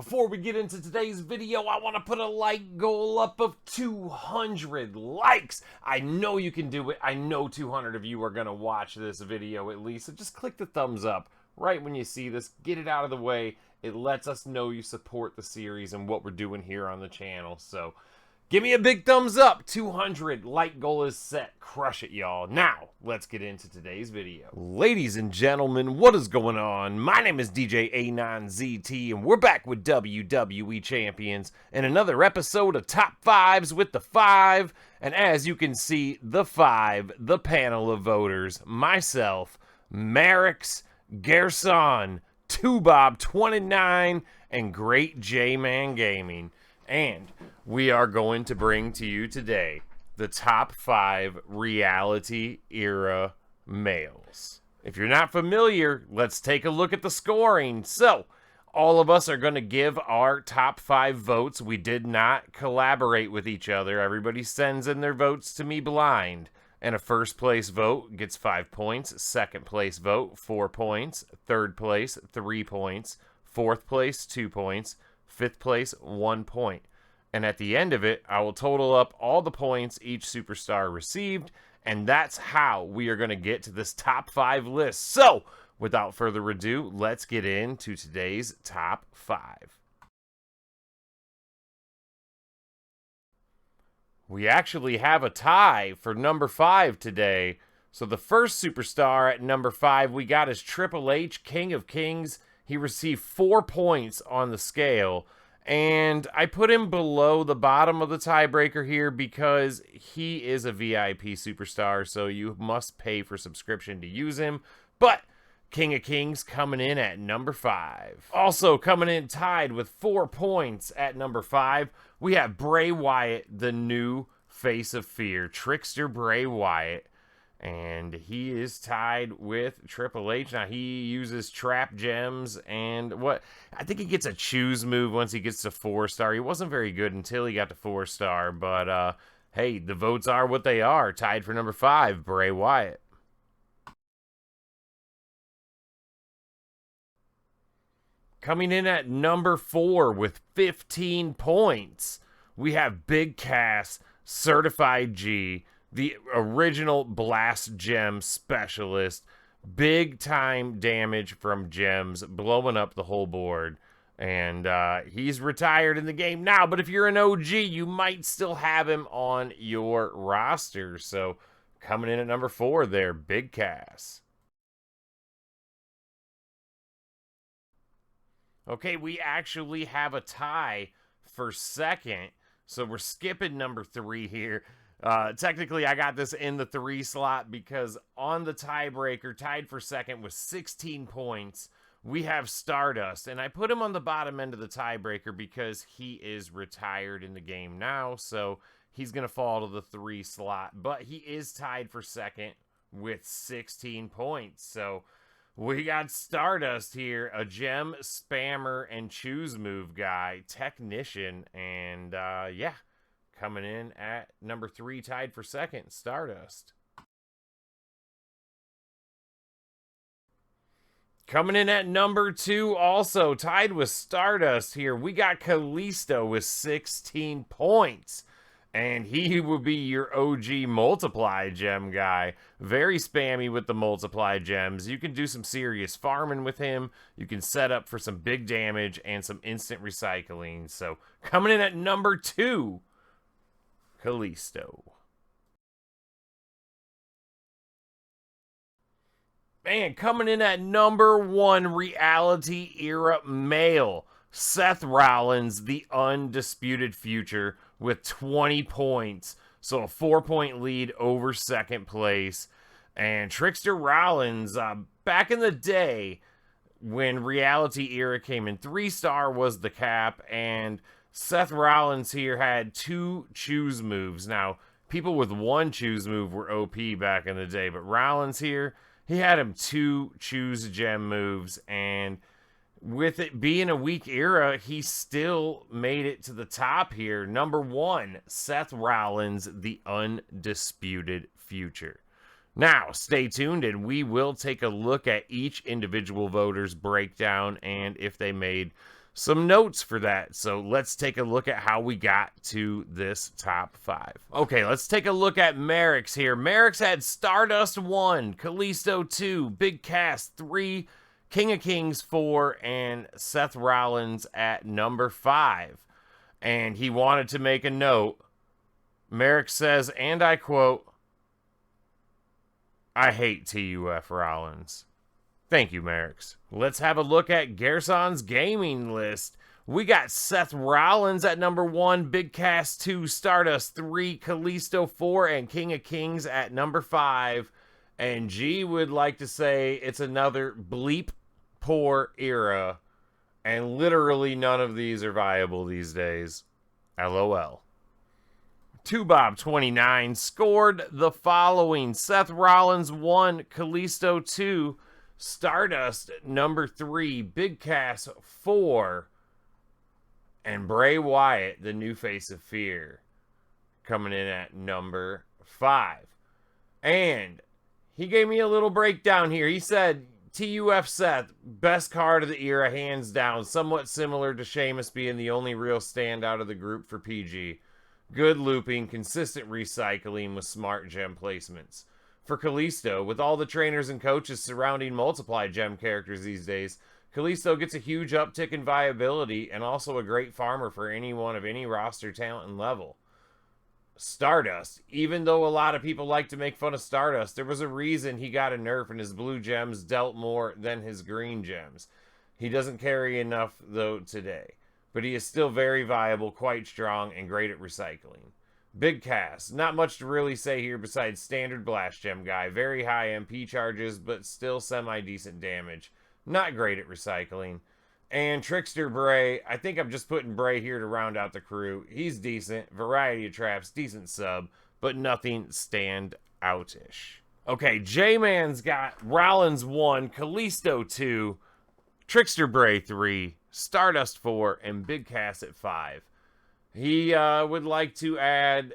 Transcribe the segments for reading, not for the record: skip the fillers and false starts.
before we get into today's video, I want to put a like goal up of 200 likes. I know you can do it. I know 200 of you are going to watch this video at least. So just click the thumbs up right when you see this. Get it out of the way. It lets us know you support the series and what we're doing here on the channel. So give me a big thumbs up. 200 like goal is set. Crush it, y'all. Now, let's get into today's video. Ladies and gentlemen, what is going on? My name is djanonzt, and we're back with WWE Champions in another episode of Top 5s with the 5. And as you can see, the 5, the panel of voters, myself, Mherex, Guersan, Bob29, and Great Jman Gaming. And we are going to bring to you today the top 5 reality era males. If you're not familiar, let's take a look at the scoring. So, all of us are going to give our top 5 votes. We did not collaborate with each other. Everybody sends in their votes to me blind. And a first place vote gets 5 points. Second place vote, 4 points. Third place, 3 points. Fourth place, 2 points. Fifth place, 1 point. And at the end of it, I will total up all the points each superstar received. And that's how we are going to get to this top 5 list. So, without further ado, let's get into today's top 5. We actually have a tie for number 5 today. So the first superstar at number 5 we got is Triple H, King of Kings. He received 4 points on the scale. And I put him below the bottom of the tiebreaker here because he is a VIP superstar. So you must pay for subscription to use him. But King of Kings coming in at number 5. Also coming in tied with 4 points at number 5, we have Bray Wyatt, the new face of fear, Trickster Bray Wyatt. And he is tied with Triple H. Now, he uses trap gems and what? I think he gets a choose move once he gets to 4-star. He wasn't very good until he got to 4-star. But, hey, the votes are what they are. Tied for number 5, Bray Wyatt. Coming in at number 4 with 15 points, we have Big Cass, Certified G, the original Blast Gem Specialist. Big time damage from gems, blowing up the whole board. And he's retired in the game now, but if you're an OG, you might still have him on your roster. So coming in at number 4 there, Big Cass. Okay, we actually have a tie for second, so we're skipping number 3 here. Technically, I got this in the 3 slot because on the tiebreaker, tied for second with 16 points, we have Stardust. And I put him on the bottom end of the tiebreaker because he is retired in the game now, so he's going to fall to the 3 slot. But he is tied for second with 16 points, so we got Stardust here, a gem spammer and choose move guy, technician, and yeah, coming in at number 3, tied for second, Stardust. Coming in at number 2, also tied with Stardust here, we got Kalisto with 16 points. And he will be your OG multiply gem guy. Very spammy with the multiply gems. You can do some serious farming with him. You can set up for some big damage and some instant recycling. So coming in at number 2, Kalisto. Man, coming in at number 1, reality era male, Seth Rollins, the undisputed future, with 20 points. So a 4-point lead over second place. And Trickster Rollins, back in the day when reality era came in, 3-star was the cap. And Seth Rollins here had 2 choose moves. Now, people with 1 choose move were OP back in the day. But Rollins here, he had him 2 choose gem moves. And with it being a weak era, he still made it to the top here. Number 1, Seth Rollins, the undisputed future. Now, stay tuned and we will take a look at each individual voter's breakdown and if they made some notes for that. So let's take a look at how we got to this top 5. Okay, let's take a look at Mherex here. Mherex had Stardust 1, Kalisto 2, Big Cass 3, King of Kings 4, and Seth Rollins at number 5. And he wanted to make a note. Mherex says, and I quote, "I hate TUF Rollins." Thank you, Mherex. Let's have a look at Guersan's gaming list. We got Seth Rollins at number 1, Big Cass 2, Stardust 3, Kalisto 4, and King of Kings at number 5. And G would like to say it's another bleep poor era, and literally none of these are viable these days. LOL. 2Bob29 scored the following: Seth Rollins 1, Kalisto 2, Stardust number 3, Big Cass 4, and Bray Wyatt, the new face of fear, coming in at number 5. And he gave me a little breakdown here. He said, TUF Seth, best card of the era, hands down. Somewhat similar to Sheamus being the only real standout of the group for PG. Good looping, consistent recycling with smart gem placements. For Kalisto, with all the trainers and coaches surrounding multiply gem characters these days, Kalisto gets a huge uptick in viability and also a great farmer for anyone of any roster talent and level. Stardust, even though a lot of people like to make fun of Stardust, there was a reason he got a nerf and his blue gems dealt more than his green gems. He doesn't carry enough, though, today, but he is still very viable, quite strong, and great at recycling. Big Cass, not much to really say here besides standard blast gem guy, very high MP charges, but still semi-decent damage. Not great at recycling. And Trickster Bray, I think I'm just putting Bray here to round out the crew. He's decent, variety of traps, decent sub, but nothing stand out-ish. Okay, Jman's got Rollins 1, Kalisto 2, Trickster Bray 3, Stardust 4, and Big Cass at 5. He would like to add,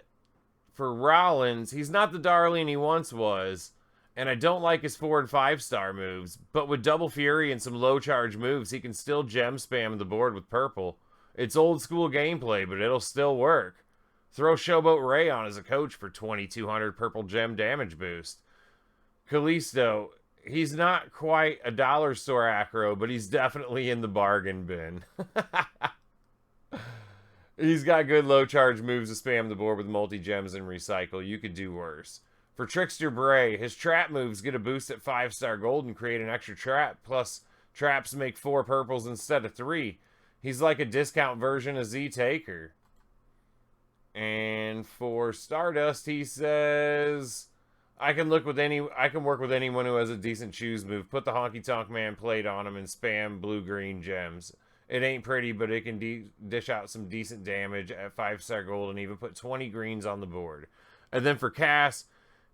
for Rollins, he's not the darling he once was, and I don't like his 4 and 5-star moves, but with Double Fury and some low-charge moves, he can still gem spam the board with purple. It's old-school gameplay, but it'll still work. Throw Showboat Ray on as a coach for 2200 purple gem damage boost. Kalisto, he's not quite a dollar store acro, but he's definitely in the bargain bin. He's got good low-charge moves to spam the board with multi-gems and recycle. You could do worse. For Trickster Bray, his trap moves get a boost at 5-star gold and create an extra trap. Plus, traps make 4 purples instead of 3. He's like a discount version of Z Taker. And for Stardust, he says, I can work with anyone who has a decent choose move. Put the Honky Tonk Man plate on him and spam blue-green gems. It ain't pretty, but it can dish out some decent damage at 5-star gold and even put 20 greens on the board. And then for Cass,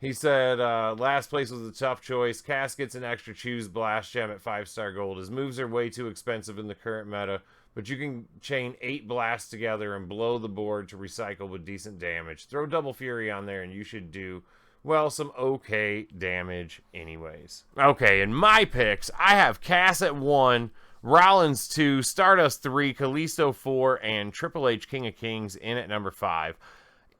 he said last place was a tough choice. Cass gets an extra choose blast gem at 5-star gold. His moves are way too expensive in the current meta, but you can chain 8 blasts together and blow the board to recycle with decent damage. Throw Double Fury on there and you should do, well, some okay damage anyways. Okay, in my picks, I have Cass at 1, Rollins 2, Stardust 3, Kalisto 4, and Triple H King of Kings in at number 5.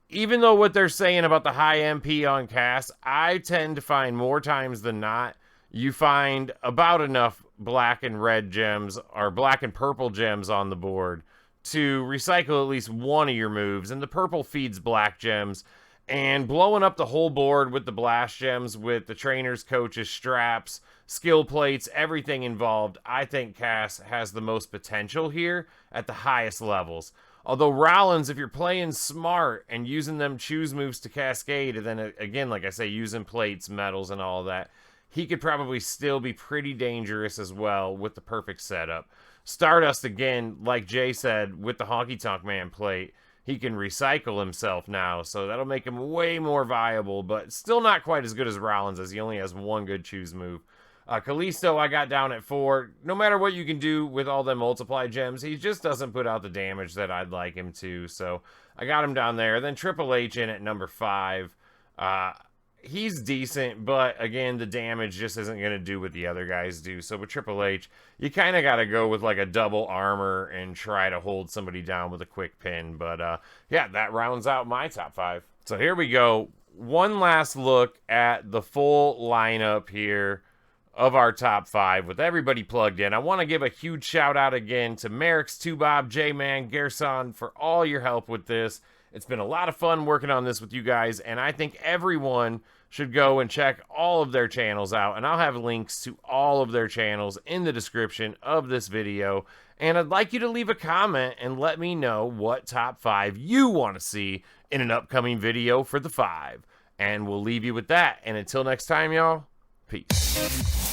Even though what they're saying about the high MP on Cass, I tend to find more times than not, you find about enough black and red gems, or black and purple gems on the board to recycle at least one of your moves, and the purple feeds black gems, and blowing up the whole board with the blast gems, with the trainers, coaches, straps, skill plates, everything involved, I think Cass has the most potential here at the highest levels. Although Rollins, if you're playing smart and using them choose moves to cascade, and then again, like I say, using plates, metals, and all that, he could probably still be pretty dangerous as well with the perfect setup. Stardust, again, like Jay said, with the Honky Tonk Man plate, he can recycle himself now, so that'll make him way more viable, but still not quite as good as Rollins, as he only has one good choose move. Kalisto, I got down at 4. No matter what you can do with all them multiply gems, he just doesn't put out the damage that I'd like him to, so I got him down there. Then Triple H in at number 5. he's decent, but again, the damage just isn't going to do what the other guys do. So with Triple H, you kind of got to go with like a double armor and try to hold somebody down with a quick pin. But yeah, that rounds out my top 5. So here we go. One last look at the full lineup here of our top 5 with everybody plugged in. I want to give a huge shout out again to Mherex, Jman, Guersan for all your help with this. It's been a lot of fun working on this with you guys, and I think everyone should go and check all of their channels out, and I'll have links to all of their channels in the description of this video. And I'd like you to leave a comment and let me know what top 5 you want to see in an upcoming video for the 5. And we'll leave you with that. And until next time, y'all, peace.